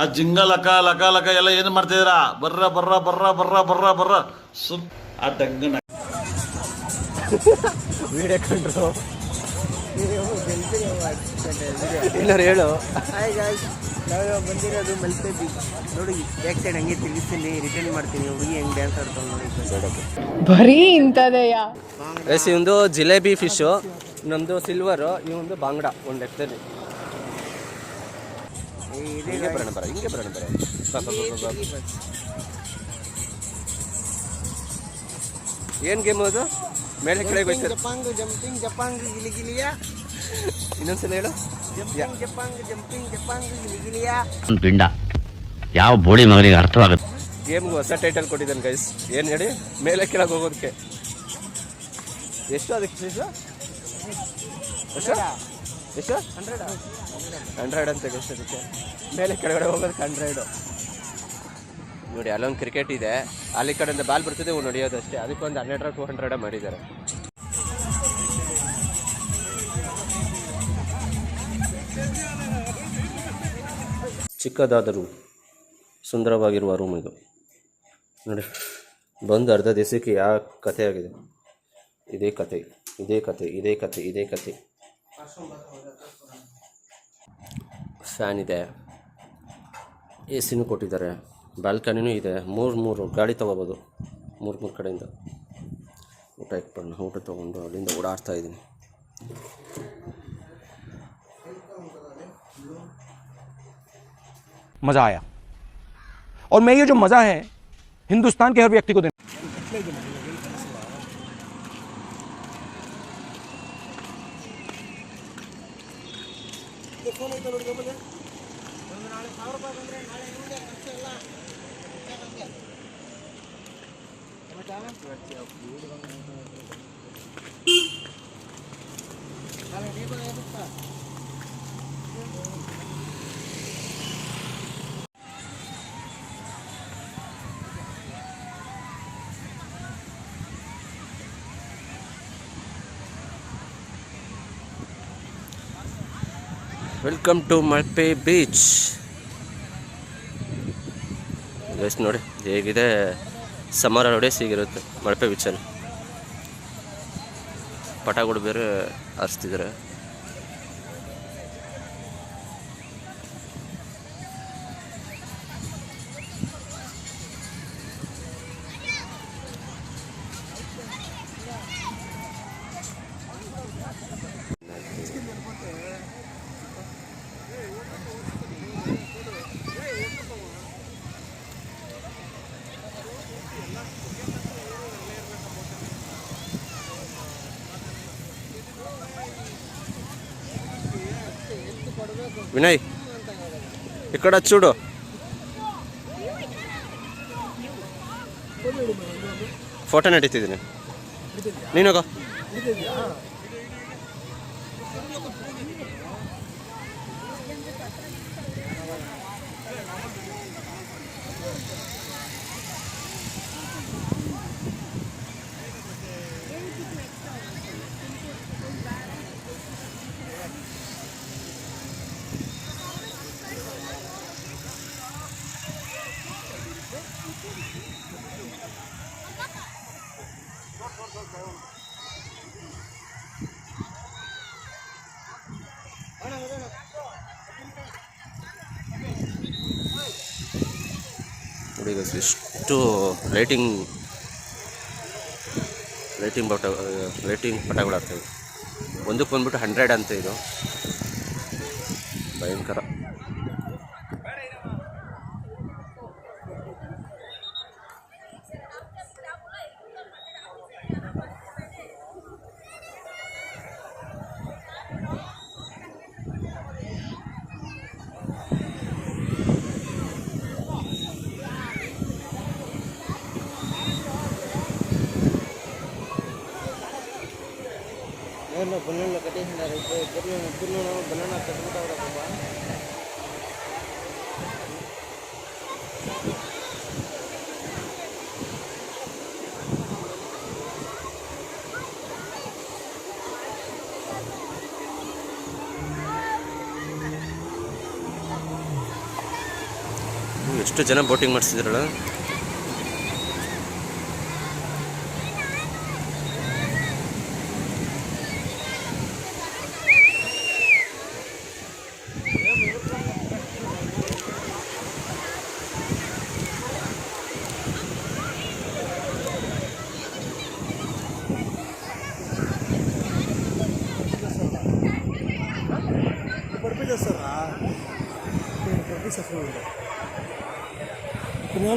ಆ ಜಿಂಗ ಲಕ ಲಕ ಲಕ ಎಲ್ಲ ಏನು ಮಾಡ್ತಿದ್ದೀರಾ? ಬರ್ರ ಬರ್ರ ಬರ್ರ ಬರ್ರ ಬರ್ರ ಬರ್ರ ಆ ಡಂಗನ ವಿಡಿಯೋ ಕಂಡ್ರು ಎಲ್ಲರೂ ಹೇಳು. ಹಾಯ್ ಗಾಯ್ಸ್, ನಾವು ಬಂದಿರೋದು ಮಲ್ಪೆ ಬೀಚ್. ನೋಡಿ ಬ್ಯಾಕ್ ಸೈಡ್ ಹಂಗೆ ತಿಳಿಸ್ತೀನಿ, ರಿಟರ್ನ್ ಮಾಡ್ತೀನಿ. ಹುಡುಗಿ ಹೆಂಗೆ ಡ್ಯಾನ್ಸ್ ಆಡ್ತಾವೆ ನೋಡಿ. ಬರೀ ಇಂಥದೆಯಾ? ಎಸ್, ಇವಂದು ಜಿಲೇಬಿ ಫಿಶು, ನಮ್ಮದು ಸಿಲ್ವರು, ಇವಂದು ಬಾಂಗ್ಡ. ಒಂದು ಲೆಕ್ಕದಲ್ಲಿ ಹಿಂಗೆ ಬರೋಣ ಬರ, ಹಿಂಗೆ ಬರೋಣ ಬರ. ಏನು ಗೇಮ್ ಅದು? ಮೇಲೆ ಕೆಳಗೆ ಹೋಗ್ತಾರೆ. ಜಪಾಂಗ್ ಜಂಪಿಂಗ್ ಜಪಾಂಗ್ ಗಿಲಿ ಗಿಲಿಯಾ. ಇನ್ನೊಂದ್ಸಲ ಹೇಳು. ಜಂಪಿಂಗ್ ಜಪಾಂಗ್ ಜಂಪಿಂಗ್ ಜಪಾಂಗ್ ಗಿಲಿ ಗಿಲಿಯಾ. ಪಿಂಡ ಯಾವ ಬೋಳಿ ಮಗನಿಗೆ ಅರ್ಥವಾಗುತ್ತೆ. ಗೇಮ್ಗೆ ಹೊಸ ಟೈಟಲ್ ಕೊಟ್ಟಿದ್ದಾನೆ ಗೈಸ್. ಏನು ಹೇಳಿ? ಮೇಲೆ ಕೆಳಗೆ ಹೋಗೋದಕ್ಕೆ. ಎಷ್ಟು ಅದಕ್ಕೆ ಫೀಸು? ಎಷ್ಟು ಎಷ್ಟು? 100 ಅಂತ ಗೈಸ್. ಅದಕ್ಕೆ ಮೇಲೆ ಕೆಳಗಡೆ ಹೋಗೋದಕ್ಕೆ 100. ನೋಡಿ ಅಲ್ಲೊಂದು ಕ್ರಿಕೆಟ್ ಇದೆ, ಅಲ್ಲಿ ಕಡೆಯಿಂದ ಬಾಲ್ ಬರ್ತದೆ, ಇವು ನಡೆಯೋದು ಅಷ್ಟೇ. ಅದಕ್ಕೊಂದು 100 200 ಮಾಡಿದ್ದಾರೆ. ಚಿಕ್ಕದಾದರೂ ಸುಂದರವಾಗಿರುವ ರೂಮ್ ಇದು ನೋಡಿ. ಬಂದು ಅರ್ಧ ದಿವಸಕ್ಕೆ ಯಾವ ಕಥೆ ಆಗಿದೆ. ಇದೇ ಕತೆ ಇದೇ ಕತೆ ಇದೇ ಕತೆ ಇದೇ ಕತೆ. ಫ್ಯಾನ್ ಇದೆ, ಎ ಸಿನೂ ಕೊಟ್ಟಿದ್ದಾರೆ, ಬಾಲ್ಕನಿನೂ ಇದೆ. ಮೂರು ಗಾಡಿ ತೊಗೋಬೋದು, ಮೂರು ಕಡೆಯಿಂದ. ಊಟ ಇಟ್ಕೊಂಡು ಊಟ ತೊಗೊಂಡು ಅಲ್ಲಿಂದ ಓಡಾಡ್ತಾ ಇದ್ದೀನಿ. मज़ा आया और मैं ये जो मज़ा है हिंदुस्तान के हर व्यक्ति को देना। Welcome to Malpe beach. ಎಷ್ಟು ನೋಡಿ ಹೇಗಿದೆ, ಸಮರ ನೋಡಿ ಸಿಗಿರುತ್ತೆ ಮಲ್ಪೆ ಬೀಚಲ್ಲಿ. ಪಟಾಗಳು ಬೇರೆ ಹರಿಸ್ತಿದ್ದಾರೆ. ವಿನಯ್ ಈ ಕಡೆ చూడు. ಫೋಟೋ ನಡೀತಿದ್ದೀನಿ, ನೀನೋಗ. ನೋಡಿ ಎಷ್ಟು ಲೈಟಿಂಗ್ ಪಟಗಳು ಆಗ್ತವೆ. ಒಂದಕ್ಕೆ ಬಂದ್ಬಿಟ್ಟು 100 ಅಂತ. ಇದು ಭಯಂಕರ. ಬನಾನಾ ಕಟ್ಟಿದ್ದಾರೆ, ಬನಾನಾ ಕಟ್ಬಿಟ್ಟವ್ರಪ್ಪ. ಎಷ್ಟು ಜನ ಬೋಟಿಂಗ್ ಮಾಡಿಸಿದ್ರಲ್ಲ.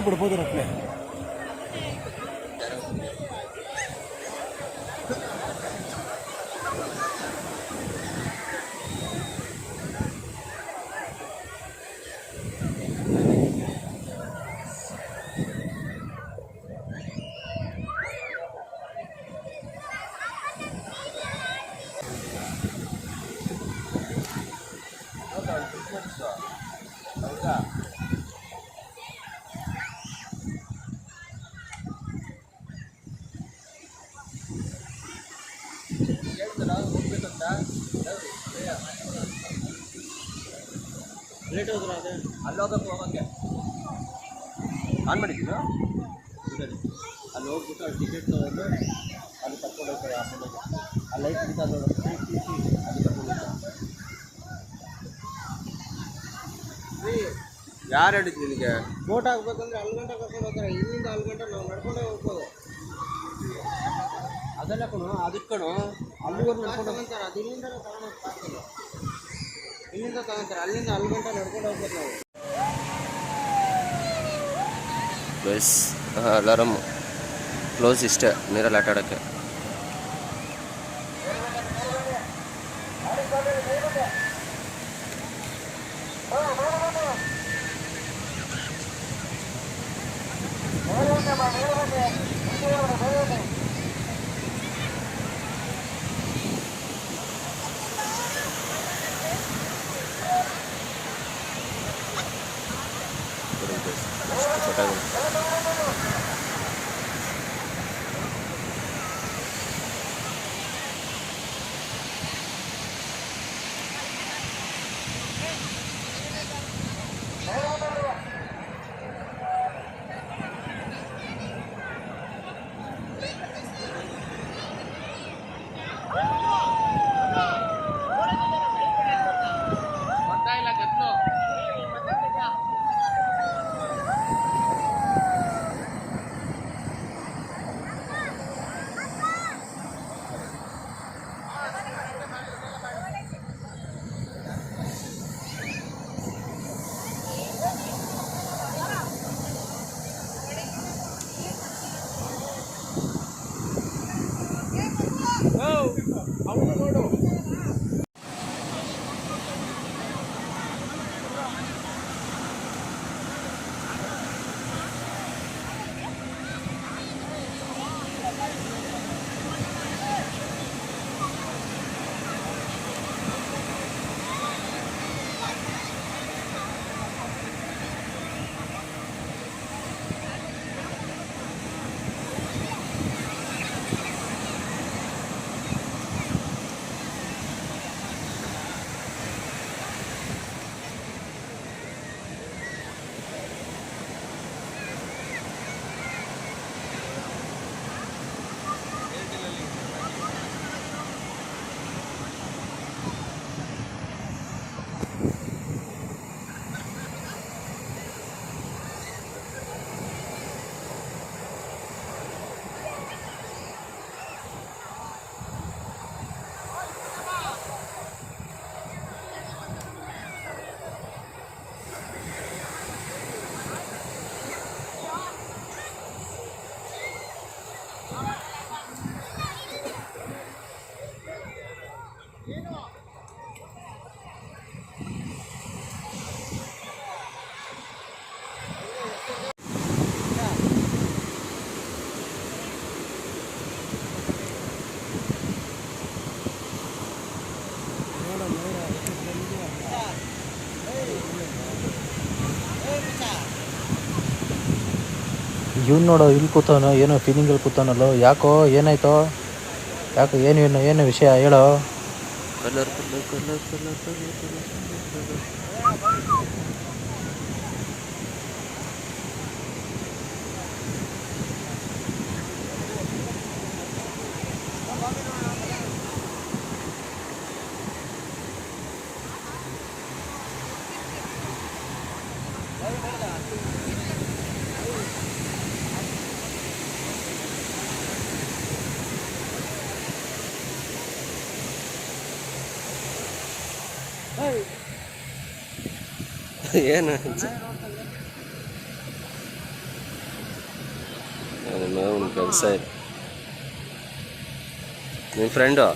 పడిపోతారు అట్లే. ಅಲ್ಲೋಗಕ್ಕೆ ಹೋಗೋಕ್ಕೆ ಆನ್ ಮಾಡಿದ್ದೀನ ಅಲ್ಲಿ ಹೋಗ್ಬಿಟ್ಟು ಅಲ್ಲಿ ಟಿಕೆಟ್ ತೊಗೊಂಡು ಅಲ್ಲಿ ಕರ್ಕೊಂಡು ಹೋಗ್ತಾರೆ. ಆ ಲೈಟ್ ಹಿಡಿತಾ ಅಲ್ಲಿ ಕರ್ಕೊಂಡು ಯಾರು ಹೇಳಿದ್ರು ನಿನಗೆ? ಬೋಟ್ ಹಾಕ್ಬೇಕಂದ್ರೆ ಅಲ್ಲಿ ಗಂಟೆ ಕರ್ಕೊಂಡು ಹೋಗ್ತಾರೆ. ಇಲ್ಲಿಂದ ಅಲ್ಲಿ ಗಂಟೆ ನಾವು ನಡ್ಕೊಂಡೇ ಹೋಗ್ಬೋದು. ಅದೆಲ್ಲ ಕಣು ಅದಕ್ಕೆ ಕಣು ಅಲ್ಲಿವರೆಗೂ ನಡ್ಕೊಂಡು ತಗೊಂತಾರೆ. ಅದು ಇಲ್ಲಿಂದ ತಗೊಂಡು ಆಗ್ತದೆ. ಇಲ್ಲಿಂದ ತಗೊಂತಾರೆ, ಅಲ್ಲಿಂದ ಅಲ್ಲಿ ಗಂಟೆ ನಡ್ಕೊಂಡು ಹೋಗ್ಬೋದು ನಾವು. ಬಸ್ ಅಲಾರಮ್ ಕ್ಲೋಸ್ ಇಷ್ಟೇ ನೀರಲ್ಲಿ ಆಟ ಆಡೋಕ್ಕೆ. ಇವ್ನು ನೋಡೋ ಇಲ್ಲಿ ಕೂತವನು, ಏನೋ ಫೀಲಿಂಗಲ್ಲಿ ಕೂತವನಲ್ಲೋ. ಯಾಕೋ ಏನಾಯ್ತೋ? ಯಾಕೋ ಏನು ವಿಷಯ ಹೇಳೋ? Colour colour colour colour colour colour colour ಏನು ಒಂದು ಕೆಲಸ ಇದೆ. ನಿಮ್ಮ ಫ್ರೆಂಡು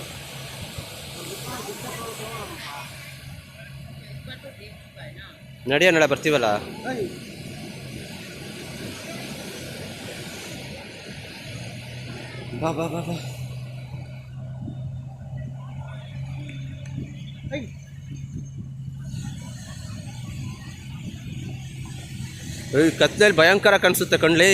ನಡಿಯ ನಾಳೆ ಬರ್ತೀವಲ್ಲ. ಬಾ ಬಾ ಬಾ ಬಾ. ಕತ್ಲೆಯಲ್ಲಿ ಭಯಂಕರ ಕಾಣಿಸುತ್ತೆ ಕಣ್ಲಿ.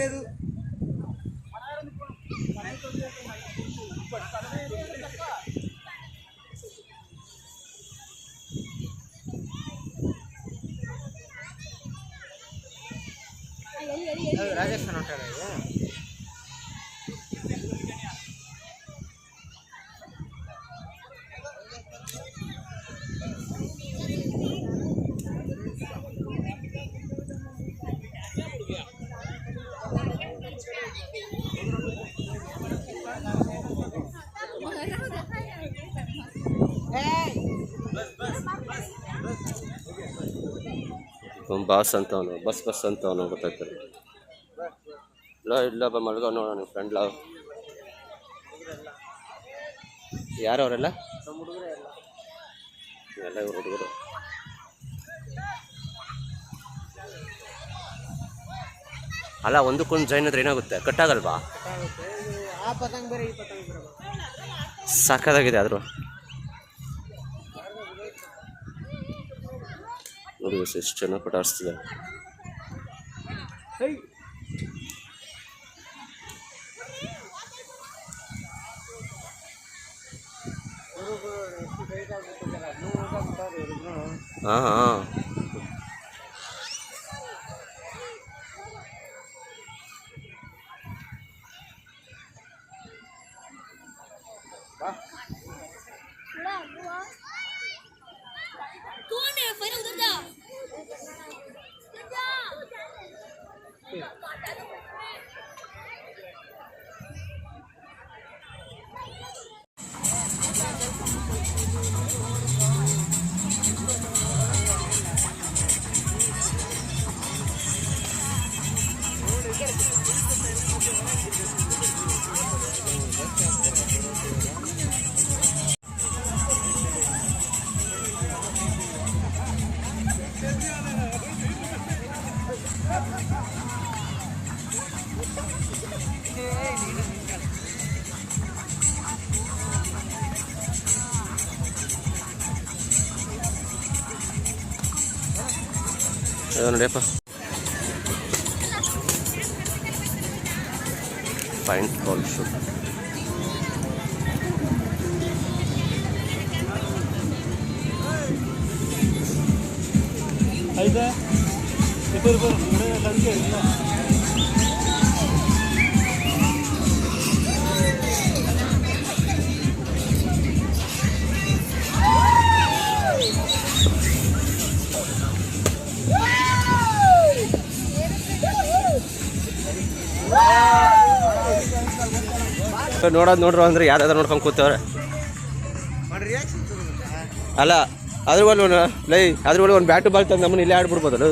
లేదు రాజస్థాన్ ఉంటాడు. ಬಾಸ್ ಅಂತವನು, ಬಸ್ ಬಸ್ ಅಂತವನು ಗೊತ್ತಾಗ್ತದೆ. ಇಲ್ಲ ಬಾ ಮಲ್ಗೋ ನೋಡೋಣ ನಿಮ್ಮ ಫ್ರೆಂಡ್ ಲವ್. ಯಾರು ಅವರೆಲ್ಲ? ಎಲ್ಲ ಇವ್ರು ಹುಡುಗರು. ಅಲ್ಲ ಒಂದಕ್ಕೊಂದು ಜಾಯ್ನ್ ಆದ್ರೆ ಏನಾಗುತ್ತೆ? ಕಟ್ಟಾಗಲ್ವಾ? ಆ ಪತಂಗ್ ಬೇರೆ ಈ ಪತಂಗ್ ಬೇರೆ ಸಾಕಾಗಿದೆ. ಆದರೂ ನೋಡಿ ಎಷ್ಟು ಚೆನ್ನಾಗಿ ಪಟಾಡಿಸ್ತಿದೆ. ಹಾಂ ಹಾಂ ನೋಡಿಯಪ್ಪ. Fine ball shoot. ನೋಡೋದು ನೋಡ್ರು ಅಂದ್ರೆ ಯಾವ್ದಾದ್ರು ನೋಡ್ಕೊಂಡು ಕೂತವ್ರೆ. ಅಲ್ಲ ಅದ್ರ ಬಲ್ಲಿ ಲೈ ಅದ್ರ ಬಳಿ ಒಂದು ಬ್ಯಾಟು ಬಾಲ್ ತಂದು ನಮ್ಮನ್ನು ಇಲ್ಲೇ ಆಡ್ಬಿಡ್ಬೋದಲ್ಲ.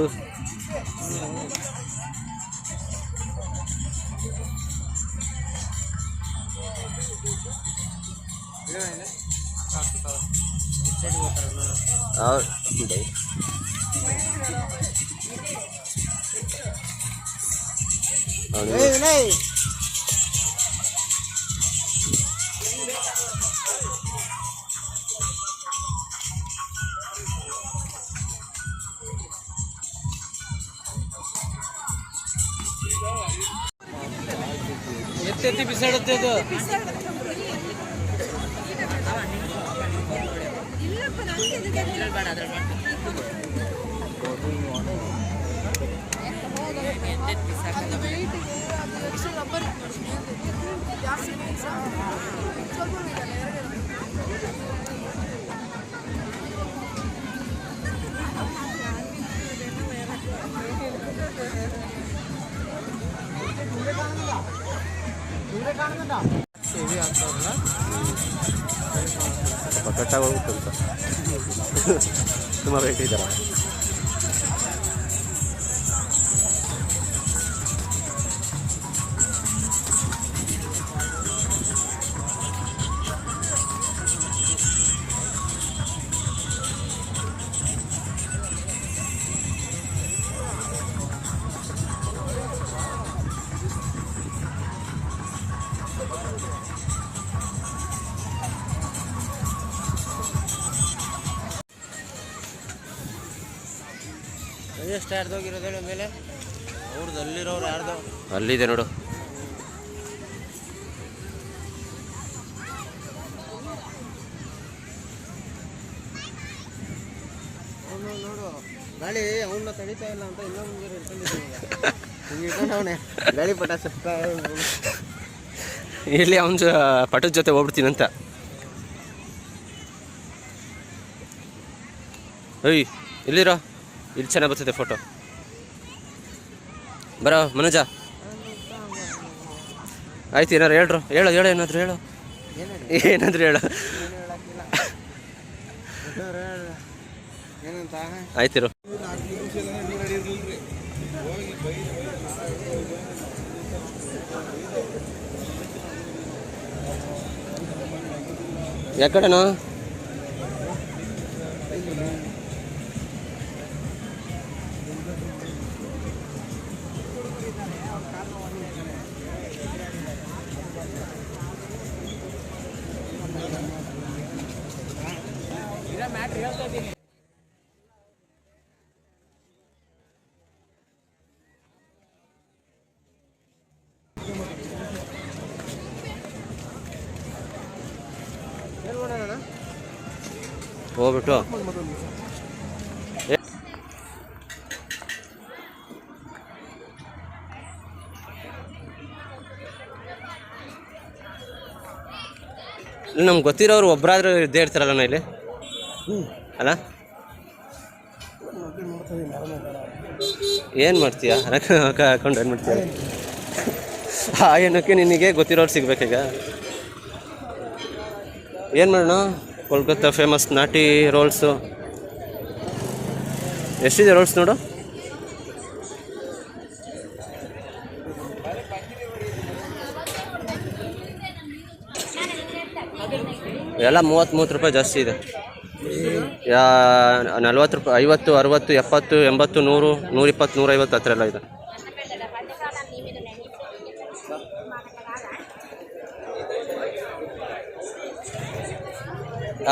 ಎತ್ತೆತ್ತಿ ಬಿಸಾಡುತ್ತೆ ಅದು. ಎತ್ತೆತ್ತಿ ಹೆವಿ ಆಗ್ತಾವಲ್ಲ. ಸ್ವಲ್ಪ ಕಟ್ಟಾಗಿ ಹೋಗುತ್ತಂತ ತುಂಬ ರೇಟ್ ಇದ್ದಾರ. ಎಷ್ಟು ಯಾರ್ದೋಗಿರೋದೇಳ ಮೇಲೆ ಅವ್ರದ್ದು ಅಲ್ಲಿರೋರು ಯಾರ್ದೋ ಅಲ್ಲಿದೆ ನೋಡು. ನೋಡು ಗಾಳಿ ಅವನ್ನ ತಡಿತಾ ಇಲ್ಲ ಅಂತ ಇನ್ನೂ ಮುಂಜಾನೆ ಹಿಡ್ಕೊಂಡಿದ್ದೀನಿ. ಗಾಳಿ ಪಟ ಸತ್ತ ಇಲ್ಲಿ ಅವನ ಪಟದ ಜೊತೆ ಹೋಗ್ಬಿಡ್ತೀನಂತ. ಏಯ್ ಇಲ್ಲಿರೋ, ಇಲ್ಲಿ ಚೆನ್ನಾಗಿ ಬರ್ತದೆ ಫೋಟೋ. ಬರೋ ಮನೋಜ. ಆಯ್ತು, ಏನಾರು ಹೇಳು ಏನಾದ್ರು ಹೇಳು, ಏನಾದ್ರು ಹೇಳು. ಏನಂತ ಆಯ್ತಿರು. ಯಾಕಡೆನಾ ಹೋಗ್ಬಿಟ್ಟು ನಮ್ಗೆ ಗೊತ್ತಿರೋರು ಒಬ್ಬರಾದ್ರೂ ಇದ್ದೇ ಇರ್ತಾರಲ್ಲ ಇಲ್ಲಿ ಅಲ್ಲ. ಏನು ಮಾಡ್ತೀಯ ಹಾಕೊಂಡು ಏನು ಮಾಡ್ತೀಯ? ಆ ಏನಕ್ಕೆ ನಿನಗೆ ಗೊತ್ತಿರೋರು ಸಿಗ್ಬೇಕೀಗ. ಏನು ಮಾಡೋಣ? ಕೋಲ್ಕತ್ತಾ ಫೇಮಸ್ ನಾಟಿ ರೋಲ್ಸು ಎಷ್ಟಿದೆ ರೋಲ್ಸ್ ನೋಡು. ಎಲ್ಲ 30 ರೂಪಾಯಿ ಜಾಸ್ತಿ ಇದೆ. 40 ರೂಪಾಯಿ, 50, 60, 70, 80, 100, 120, 150 ಹತ್ರ ಎಲ್ಲ ಇದೆ.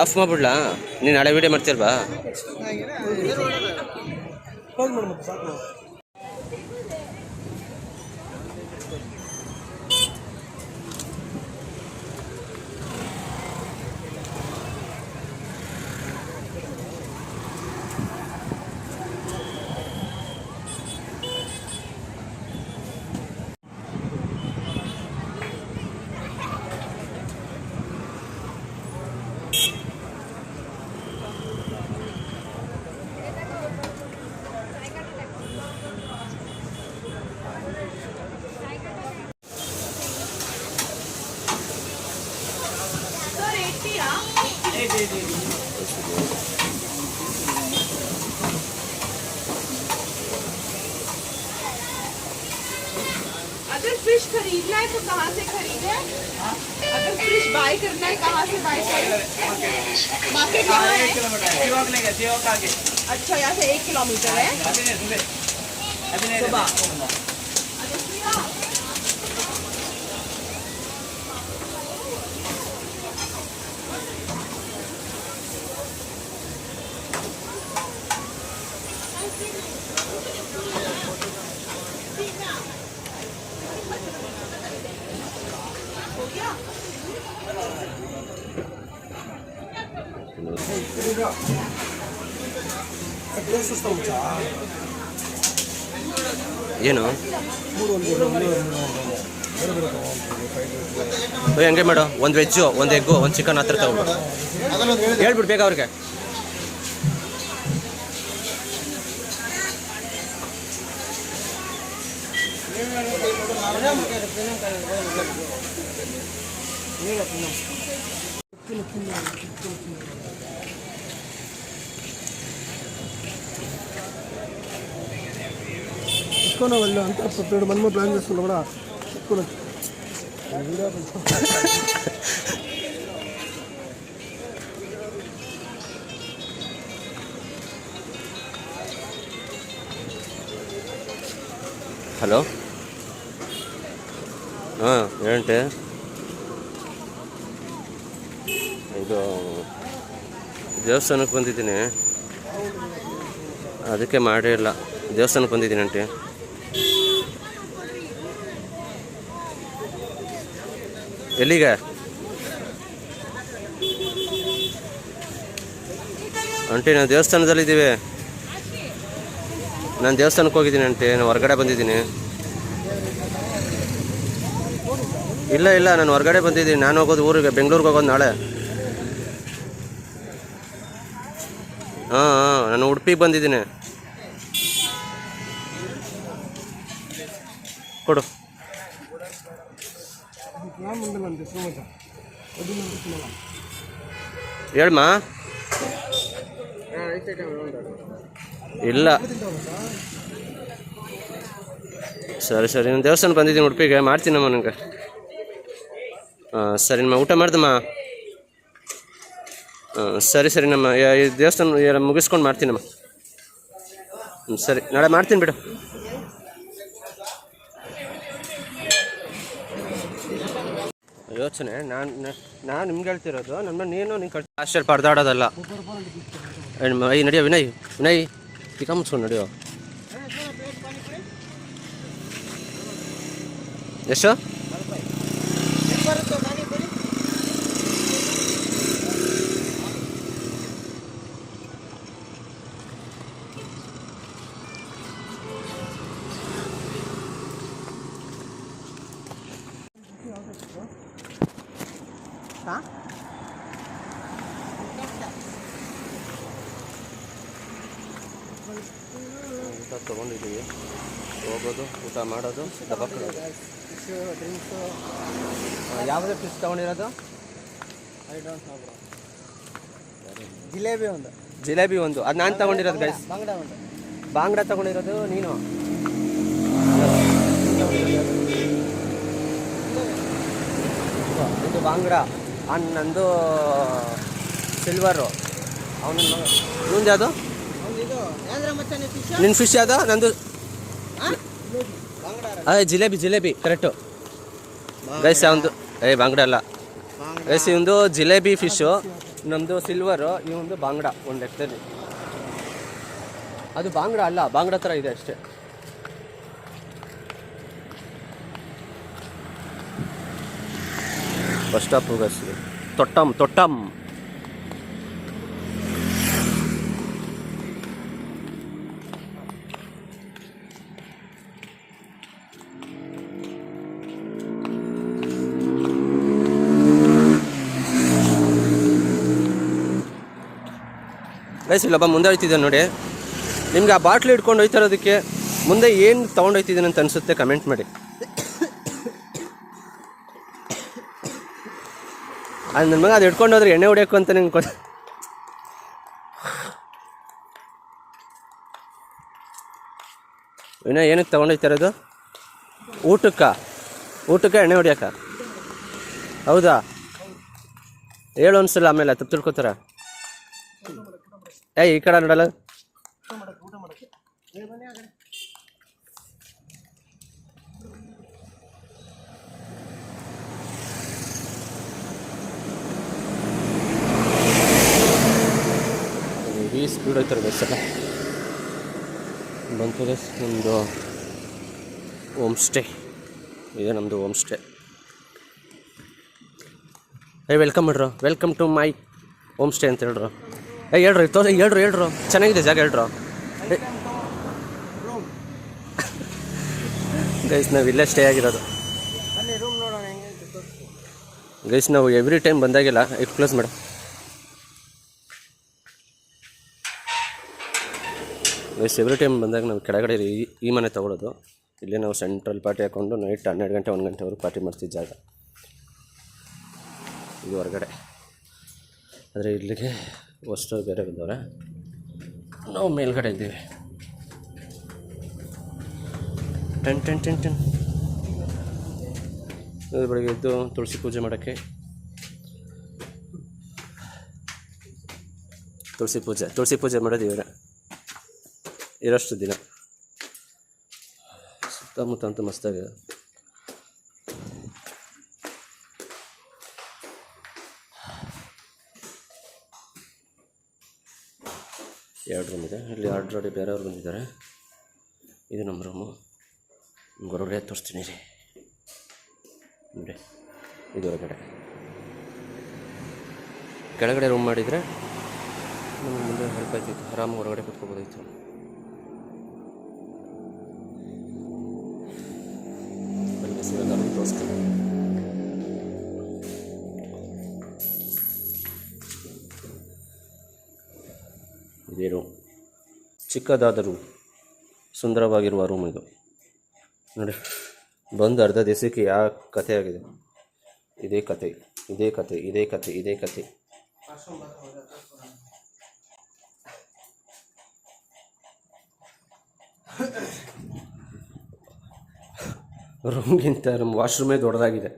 ಆಫ್ ಮಾಡ್ಬಿಡ್ಲಾ? ನೀನು ಹಳೆ ವೀಡಿಯೋ ಮಾಡ್ತೀಲ್ವಾ? अगर फिश खरीदना है तो कहाँ से खरीदे? अगर फिश बाय करना है कहाँ से बाय करें? मार्केट कहाँ है? अच्छा, यहाँ से 1 किलोमीटर है। सुबह ಏನು ಹಂಗೆ ಮಾಡು, ಒಂದು ವೆಜ್ಜು, ಒಂದು ಎಗ್ಗು, ಒಂದು ಚಿಕನ್ ಹತ್ರ ತಗೊಂಡು ಹೇಳ್ಬಿಟ್ಟು ಬೇಗ ಅವ್ರಿಗೆ. इसको వాళ్ళు అంతా ప్రిపేర్ మనము ప్లాన్ చేస్తున్నాం కూడా ఎక్కువ ಹಲೋ, ಹಾಂ ಏನಂತೆ? ಇದು ದೇವಸ್ಥಾನಕ್ಕೆ ಬಂದಿದ್ದೀನಿ, ಅದಕ್ಕೆ ಮಾಡೇ ಇಲ್ಲ. ದೇವಸ್ಥಾನಕ್ಕೆ ಬಂದಿದ್ದೀನಿ ಆಂಟಿ. ಎಲ್ಲಿಗೆ ಆಂಟಿ? ನಾವು ದೇವಸ್ಥಾನದಲ್ಲಿದ್ದೀವಿ. ನಾನು ದೇವಸ್ಥಾನಕ್ಕೆ ಹೋಗಿದ್ದೀನಿ ಆಂಟಿ, ನಾನು ಹೊರಗಡೆ ಬಂದಿದ್ದೀನಿ. ಇಲ್ಲ ನಾನು ಹೊರಗಡೆ ಬಂದಿದ್ದೀನಿ. ನಾನು ಹೋಗೋದು ಊರಿಗೆ, ಬೆಂಗಳೂರಿಗೆ ಹೋಗೋದು ನಾಳೆ. ಹಾಂ ನಾನು ಉಡುಪಿಗೆ ಬಂದಿದ್ದೀನಿ. ಕೊಡು. ಹೇಳಮ್ಮ. ಇಲ್ಲ ಸರಿ ನಾನು ದೇವಸ್ಥಾನ ಬಂದಿದ್ದೀನಿ ಉಡುಪಿಗೆ, ಮಾಡ್ತೀನಮ್ಮ ನನಗೆ. ಹಾಂ ಸರಿ ನಮ್ಮ ಊಟ ಮಾಡ್ದಮ್ಮ. ಹಾಂ ಸರಿ ನಮ್ಮ ಈ ದೇವಸ್ಥಾನ ಮುಗಿಸ್ಕೊಂಡು ಮಾಡ್ತೀನಮ್ಮ. ಸರಿ ನಾಳೆ ಮಾಡ್ತೀನಿ ಬಿಡು. ಯೋಚನೆ ನಾನು ನಿಮ್ಗೆ ಹೇಳ್ತಿರೋದು, ನಮ್ಮ ನೀನು ನಿಂಗೆ ಅಷ್ಟಲ್ಲಿ ಪರದಾಡೋದಲ್ಲ. ಈ ನಡಿಯೋ ವಿನಯ್ ಚಿಕ್ಕ ಮುಚ್ಕೊಂಡು ನಡಿಯೋ. ಎಷ್ಟು? ಊಟ ತೊಗೊಂಡಿದ್ದೀವಿ, ಹೋಗೋದು, ಊಟ ಮಾಡೋದು, ದಬಾಕೊಳ್ಳೋದು. ಯಾವುದೇ ಫಿಶ್ ತೊಗೊಂಡಿರೋದು? ಜಿಲೇಬಿ ಒಂದು ಅದು ನಾನು ತೊಗೊಂಡಿರೋದು ಗೈಸ್. ಬಾಂಗ್ಡಾ ತೊಗೊಂಡಿರೋದು ನೀನು. ಇದು ಬಾಂಗ್ಡಾ, ನಂದು ಸಿಲ್ವರು. ಅವನ ಇನ್ನೊಂದು ಯಾವುದು? ನಿನ್ನ ಫಿಶ್ ಯಾವುದು? ನಂದು ಜಿಲೇಬಿ ಕರೆಕ್ಟು ಗೈಸ್. ಒಂದು ಬಾಂಗ್ಡಾ ಅಲ್ಲ ಗೈಸ್, ಒಂದು ಜಿಲೇಬಿ ಫಿಶು, ನಮ್ಮದು ಸಿಲ್ವರು, ಇವೊಂದು ಬಾಂಗ್ಡಾ. ಒಂದು ಲೆಕ್ಕದಲ್ಲಿ ಅದು ಬಾಂಗ್ಡಾ ಅಲ್ಲ, ಬಾಂಗ್ಡಾ ಥರ ಇದೆ ಅಷ್ಟೇ. Bus stop guys. ತೊಟ್ಟಮ್ ಗೈಸ್. ಇಲ್ಲೊಬ್ಬ ಮುಂದೆ ಹೋಯ್ತಿದ್ದಾನೆ ನೋಡಿ. ನಿಮ್ಗೆ ಆ ಬಾಟ್ಲು ಹಿಡ್ಕೊಂಡು ಹೋಯ್ತಾ ಇರೋದಕ್ಕೆ ಮುಂದೆ ಏನು ತೊಗೊಂಡು ಹೋಯ್ತಿದ್ದೀನಿ ಅಂತ ಅನಿಸುತ್ತೆ, ಕಮೆಂಟ್ ಮಾಡಿ. ಅದು ನನ್ನ ಮಗ ಅದು ಹಿಡ್ಕೊಂಡು ಹೋದ್ರೆ ಎಣ್ಣೆ ಹೊಡಿಯೋಕು ಅಂತ ನಿಮ್ಗೆ ಇನ್ನೂ ಏನಕ್ಕೆ ತೊಗೊಂಡೋಯ್ತಾ ಇರೋದು? ಊಟಕ್ಕೆ ಎಣ್ಣೆ ಹೊಡಿಯೋಕ? ಹೌದಾ? ಹೇಳು ಅನ್ಸಲ್ಲ, ಆಮೇಲೆ ತಪ್ಪು ತಿಳ್ಕೊತಾರ. ಈ ಕಡೆ ನೋಡಲ್ಲ. ಈ ಸ್ಪೀಡ್ ಹೋಯ್ತಾರೆ ಬಸ್ಸಲ್ಲ. ಬಂತು ಗೈಸ್ ನಮ್ಮದು ಹೋಮ್ ಸ್ಟೇ ಇದೆ. ನಮ್ಮದು ಹೋಮ್ ಸ್ಟೇ. ವೆಲ್ಕಮ್ ಮಾಡ್ರು, welcome to my home stay ಅಂತ ಹೇಳ್ರು. ಹೇಳ್ರು ಚೆನ್ನಾಗಿದೆ ಜಾಗ, ಹೇಳ್ರು ಗೈಸ್. ನಾವು ಇಲ್ಲೇ ಸ್ಟೇ ಆಗಿರೋದು. ಗೈಸ್ ನಾವು ಎವ್ರಿ ಟೈಮ್ ಬಂದಾಗೆಲ್ಲ it close madam. Guys every time ಬಂದಾಗ ನಾವು ಕೆಳಗಡೆ ಈ ಮನೆ ತೊಗೊಳೋದು. ಇಲ್ಲೇ ನಾವು ಸೆಂಟ್ರಲ್ ಪಾರ್ಟಿ ಹಾಕ್ಕೊಂಡು ನೈಟ್ 12 ಗಂಟೆ 1 ಗಂಟೆವರೆಗೂ ಪಾರ್ಟಿ ಮಾಡ್ತಿದ್ದ ಜಾಗ ಇದು ಹೊರಗಡೆ. ಆದರೆ ಇಲ್ಲಿಗೆ ಹೊಸ್ಟು ಬೇರೆ ಬಂದವ್ರೆ, ನಾವು ಮೇಲ್ಗಡೆ ಇದ್ದೀವಿ. ಟೆನ್ ಬೆಳಗ್ಗೆ ಎದ್ದು ತುಳಸಿ ಪೂಜೆ ಮಾಡೋಕ್ಕೆ ತುಳಸಿ ಪೂಜೆ ಮಾಡೋದು ಇವರೇ ಇರೋಷ್ಟು ದಿನ. ಸುತ್ತಮುತ್ತ ಅಂತೂ ಮಸ್ತಾಗಿದೆ. ಎರಡು ರೂಮ್ ಇದೆ. ಇಲ್ಲಿ ಆಲ್ರೆಡಿ ಬೇರೆಯವ್ರು ಬಂದಿದ್ದಾರೆ. ಇದು ನಮ್ಮ ರೂಮು. ಹೊರಗಡೆ ತೋರಿಸ್ತೀನಿ ರೀ ನೋಡಿ. ಇದು ಹೊರಗಡೆ. ಕೆಳಗಡೆ ರೂಮ್ ಮಾಡಿದರೆ ನಮಗೆ ಮುಂದೆ ಹೆಲ್ಪ್ ಆಯ್ತಿತ್ತು, ಆರಾಮಾಗಿ ಹೊರಗಡೆ ಕೂತ್ಕೋಬೋದಾಯ್ತು. ತೋರಿಸ್ತೀನಿ. ಇದೇ ರೂಮ್, ಚಿಕ್ಕದಾದರೂ ಸುಂದರವಾಗಿರುವ ರೂಮ್ ಇದು ನೋಡಿ. ಬಂದು ಅರ್ಧ ದಿವಸಕ್ಕೆ ಯಾವ ಕಥೆ ಆಗಿದೆ. ಇದೇ ಕತೆ. ರೂಮ್ಗಿಂತ ನಮ್ಮ ವಾಶ್ರೂಮೇ ದೊಡ್ಡದಾಗಿದೆ.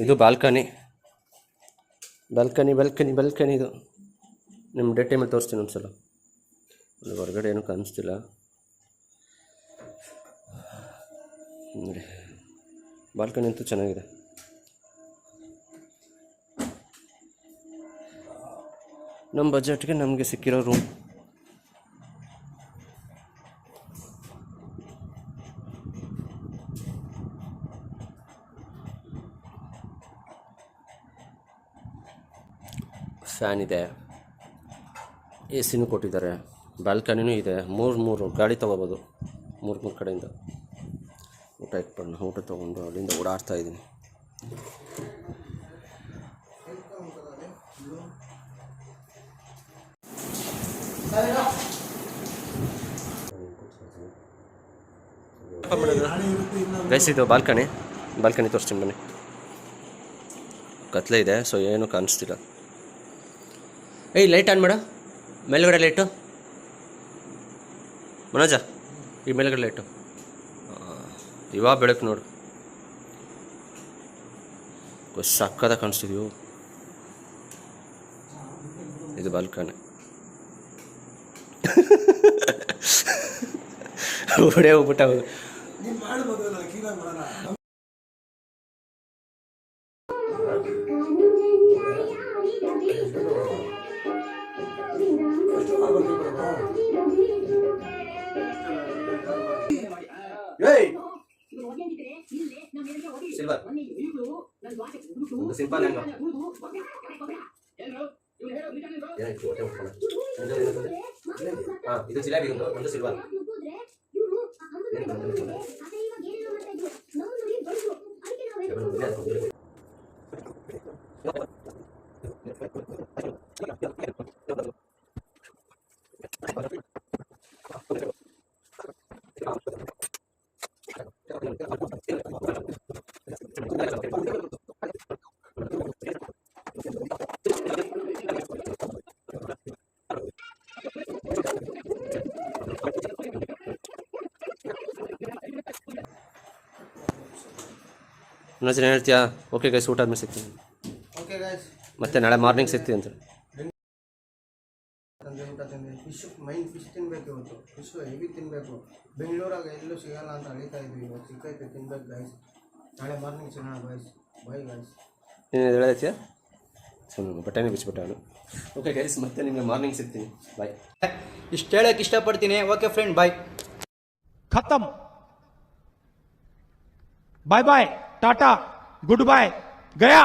ಇದು ಬಾಲ್ಕನಿ ಇದು. ನಿಮ್ಮ ಡೇ ಟೈಮಲ್ಲಿ ತೋರಿಸ್ತೀನಿ ಒಂದ್ಸಲ. ಅಲ್ಲಿ ಹೊರಗಡೆ ಏನೂ ಕಾಣಿಸ್ತಿಲ್ಲ ನೋಡಿ. ಬಾಲ್ಕನಿ ಅಂತೂ ಚೆನ್ನಾಗಿದೆ. ನಮ್ಮ ಬಜೆಟ್ಗೆ ನಮಗೆ ಸಿಕ್ಕಿರೋ ರೂಮ್. ಫ್ಯಾನ್ ಇದೆ, ಎ ಸಿನೂ ಕೊಟ್ಟಿದ್ದಾರೆ, ಬಾಲ್ಕನಿನೂ ಇದೆ. ಮೂರು ಗಾಡಿ ತೊಗೋಬೋದು 3 ಕಡೆಯಿಂದ. ಊಟ ತೊಗೊಂಡು ಅಲ್ಲಿಂದ ಓಡಾಡ್ತಾ ಇದ್ದೀನಿ. ಗೈಸ್ ಇದು ಬಾಲ್ಕನಿ ತೋರಿಸ್ತೀನಿ ಬನ್ನಿ. ಕತ್ಲೆ ಇದೆ, ಸೊ ಏನೂ ಕಾಣಿಸ್ತಿಲ್ಲ. ಲೈಟ್ ಆನ್ ಮಾಡ, ಮೇಲ್ಗಡೆ ಲೈಟು ಮನೋಜ, ಈ ಮೇಲ್ಗಡೆ ಲೈಟು. ಇವಾಗ ಬೆಳಕು ನೋಡು, ಸಕ್ಕದ ಕಾಣಿಸ್ತಿದ್ವು. ಇದು ಬಾಲ್ಕನಿ. ಓಡೇ ಹೋಗ್ಬಿಟ್ಟ. ಸಿಲ್ವರ್ ಒಂದು ಸಿಂಪಲ್ ಹ್ಯಾಂಗ ಇದು ಜಿಲೇಬಿ ಒಂದು ಸಿಲ್ವರ್. ಇನ್ನೊಂದ್ಸಲ ಏನು ಹೇಳ್ತೀಯಾ? ಓಕೆ ಗೈಸ್, ಊಟ ಆದ್ಮೇಲೆ ಸಿಗ್ತೀನಿ. ಓಕೆ ಗೈಸ್, ಮತ್ತೆ ನಾಳೆ ಮಾರ್ನಿಂಗ್ ಸಿಗ್ತೀವಿ ಅಂತ. ಫಿಶ್ ಮೈನ್ ಫಿಶ್ ತಿನ್ಬೇಕು ಇವತ್ತು. ಫಿಶ್ ಹೆವಿ ತಿನ್ನಬೇಕು. ಬೆಂಗಳೂರಾಗ ಎಲ್ಲೂ ಸಿಗಲ್ಲ ಅಂತ ಅಳಿತಾ ಇದ್ವಿ. ಇವತ್ತು ಸಿಕ್ಕೈತೆ, ತಿನ್ಬೇಕು ಗೈಸ್. ನಾಳೆ ಮಾರ್ನಿಂಗ್ ಸಿಗೋಣ ಗೈಸ್. Bye guys. ನೀನು ಹೇಳೈತಿಯಾ? ಸುಮ್ಮನೆ ಬಟ್ಟೆನೇ ಬಿಚ್ಚಿಬಿಟ್ಟ ಅವನು. ಓಕೆ ಗೈಸ್, ಮತ್ತೆ ನಿಮಗೆ ಮಾರ್ನಿಂಗ್ ಸಿಗ್ತೀನಿ. ಬಾಯ್. ಇಷ್ಟು ಹೇಳಕ್ಕೆ ಇಷ್ಟಪಡ್ತೀನಿ. Okay friend, bye. खत्म, bye bye, tata, goodbye, गया.